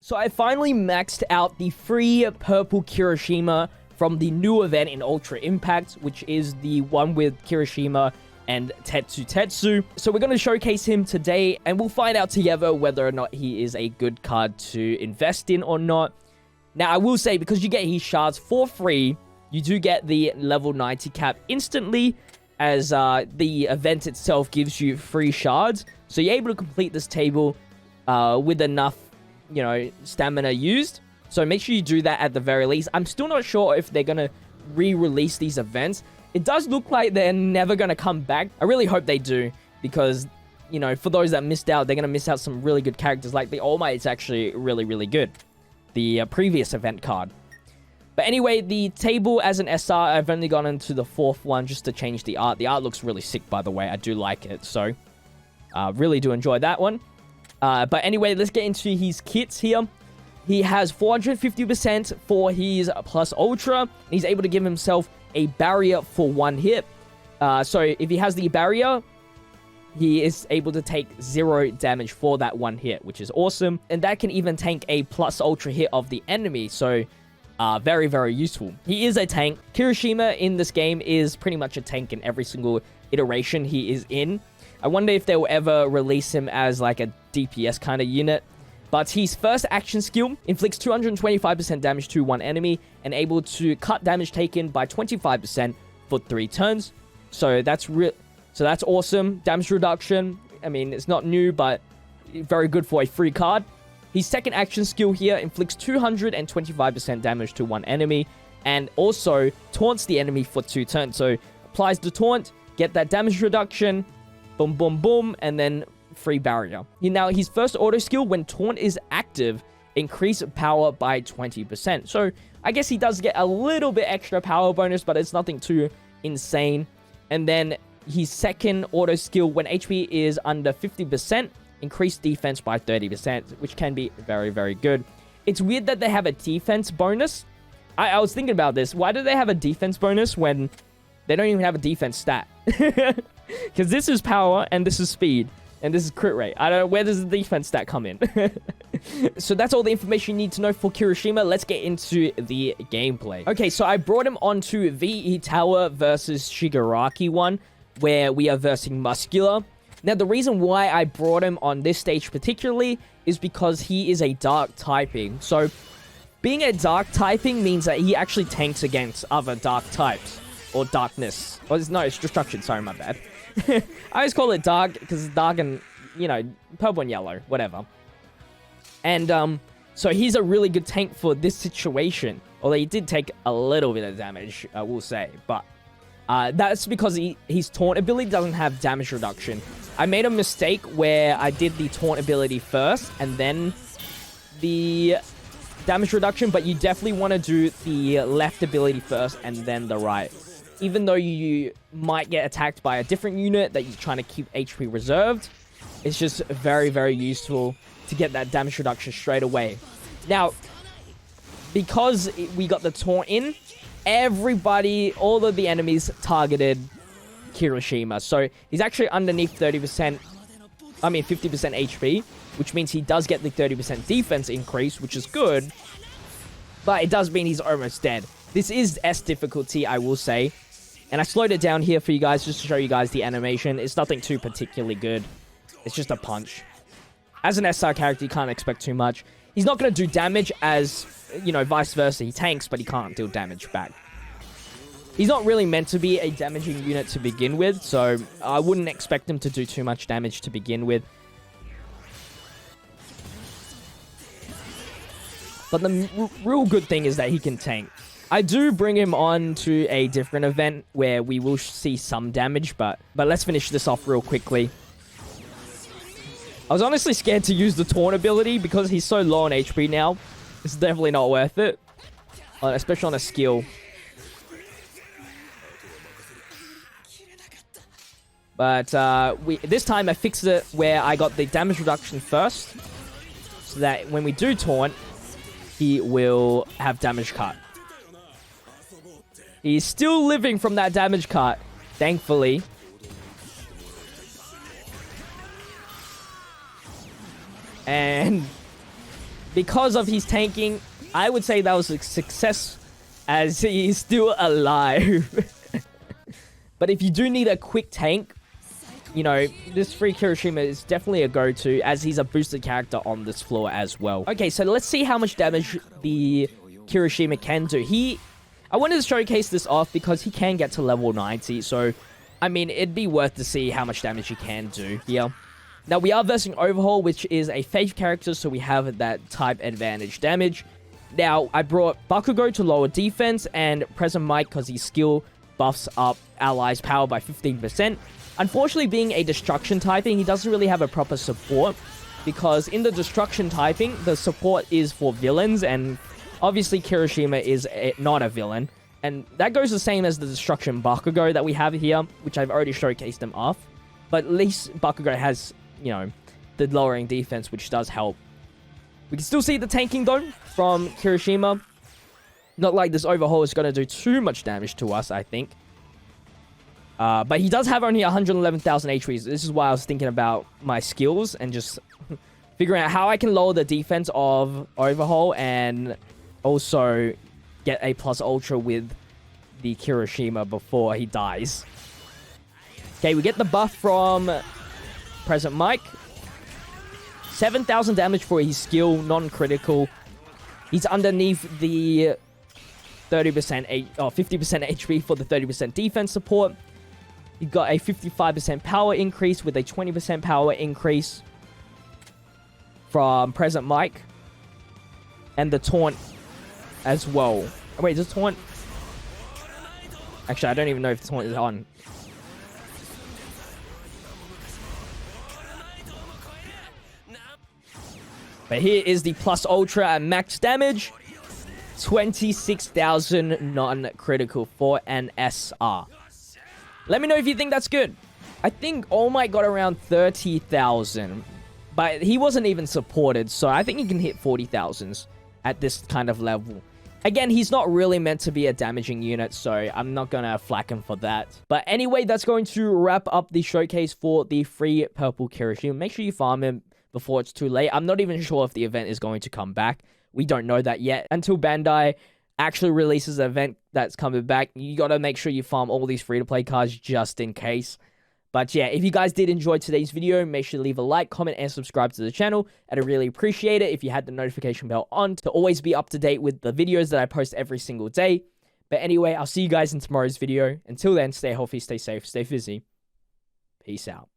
So I finally maxed out the free purple Kirishima from the new event in Ultra Impact, which is the one with Kirishima and Tetsu. So we're going to showcase him today, and we'll find out together whether or not he is a good card to invest in or not. Now, I will say, because you get his shards for free, you do get the level 90 cap instantly, as the event itself gives you free shards. So you're able to complete this table with enough, you know, stamina used. So make sure you do that at the very least. I'm still not sure if they're going to re-release these events. It does look like they're never going to come back. I really hope they do, because, you know, for those that missed out, they're going to miss out some really good characters. Like the All Might's actually really, really good. The previous event card. But anyway, the table as an SR, I've only gone into the 4th one just to change the art. The art looks really sick, by the way. I do like it. So, really do enjoy that one. But anyway, let's get into his kits here. He has 450% for his plus ultra. And he's able to give himself a barrier for 1 hit. So if he has the barrier, he is able to take 0 damage for that 1 hit, which is awesome. And that can even tank a plus ultra hit of the enemy. So very, very useful. He is a tank. Kirishima in this game is pretty much a tank in every single iteration he is in. I wonder if they will ever release him as like a DPS kind of unit. But his first action skill inflicts 225% damage to one enemy and able to cut damage taken by 25% for 3 turns. So that's awesome. Damage reduction. I mean, it's not new, but very good for a free card. His second action skill here inflicts 225% damage to one enemy and also taunts the enemy for 2 turns. So applies the taunt, get that damage reduction, boom, boom, boom, and then free barrier. Now, his first auto skill, when taunt is active, increase power by 20%. So I guess he does get a little bit extra power bonus, but it's nothing too insane. And then his second auto skill, when HP is under 50%, increase defense by 30%, which can be very, very good. It's weird that they have a defense bonus. I was thinking about this. Why do they have a defense bonus when they don't even have a defense stat? Because this is power and this is speed. And this is crit rate. I don't know, where does the defense stat come in? So that's all the information you need to know for Kirishima. Let's get into the gameplay. Okay, so I brought him onto VE Tower versus Shigaraki one, where we are versing Muscular. Now, the reason why I brought him on this stage particularly is because he is a dark typing. So, being a dark typing means that he actually tanks against other dark types. Or darkness. Or no, it's destruction. Sorry, my bad. I always call it dark because it's dark and, you know, purple and yellow. Whatever. And, so he's a really good tank for this situation. Although he did take a little bit of damage, I will say. But that's because his taunt ability doesn't have damage reduction. I made a mistake where I did the taunt ability first and then the damage reduction, but you definitely want to do the left ability first and then the right. Even though you might get attacked by a different unit that you're trying to keep HP reserved, it's just very, very useful to get that damage reduction straight away. Now, because we got the taunt in, everybody, all of the enemies targeted Kirishima. So he's actually underneath 50% HP, which means he does get the 30% defense increase, which is good. But it does mean he's almost dead. This is S difficulty, I will say. And I slowed it down here for you guys just to show you guys the animation. It's nothing too particularly good. It's just a punch. As an SR character, you can't expect too much. He's not going to do damage as, you know, vice versa. He tanks, but he can't deal damage back. He's not really meant to be a damaging unit to begin with, so I wouldn't expect him to do too much damage to begin with. But the real good thing is that he can tank. I do bring him on to a different event where we will see some damage, but let's finish this off real quickly. I was honestly scared to use the taunt ability because he's so low on HP now. It's definitely not worth it, especially on a skill. But this time I fixed it where I got the damage reduction first, so that when we do taunt, he will have damage cut. He's still living from that damage cut, thankfully. And because of his tanking, I would say that was a success as he's still alive. But if you do need a quick tank, you know, this free Kirishima is definitely a go-to as he's a boosted character on this floor as well. Okay, so let's see how much damage the Kirishima can do. I wanted to showcase this off because he can get to level 90, so, I mean, it'd be worth to see how much damage he can do here. Now, we are versing Overhaul, which is a Faith character, so we have that type advantage damage. Now, I brought Bakugo to lower defense, and Present Mike because his skill buffs up allies' power by 15%. Unfortunately, being a destruction typing, he doesn't really have a proper support, because in the destruction typing, the support is for villains, and obviously Kirishima is not a villain. And that goes the same as the destruction Bakugo that we have here, which I've already showcased them off. But at least Bakugo has, you know, the lowering defense, which does help. We can still see the tanking, though, from Kirishima. Not like this Overhaul is going to do too much damage to us, I think. But he does have only 111,000 HP. This is why I was thinking about my skills and just figuring out how I can lower the defense of Overhaul and also get a plus ultra with the Kirishima before he dies. Okay, we get the buff from Present Mike. 7,000 damage for his skill, non-critical. He's underneath the 50% HP for the 30% defense support. You got a 55% power increase with a 20% power increase from Present Mike. And the taunt as well. Oh, wait, is the taunt? Actually, I don't even know if the taunt is on. But here is the plus ultra at max damage. 26,000 non-critical for an SR. Let me know if you think that's good. I think All Might got around 30,000. But he wasn't even supported, so I think he can hit 40,000s at this kind of level. Again, he's not really meant to be a damaging unit, so I'm not going to flack him for that. But anyway, that's going to wrap up the showcase for the free purple Kirishima. Make sure you farm him before it's too late. I'm not even sure if the event is going to come back. We don't know that yet. Until Bandai actually releases an event that's coming back, you got to make sure you farm all these free-to-play cards just in case. But yeah, if you guys did enjoy today's video, make sure to leave a like, comment, and subscribe to the channel. I'd really appreciate it if you had the notification bell on to always be up to date with the videos that I post every single day. But anyway, I'll see you guys in tomorrow's video. Until then, stay healthy, stay safe, stay fizzy. Peace out.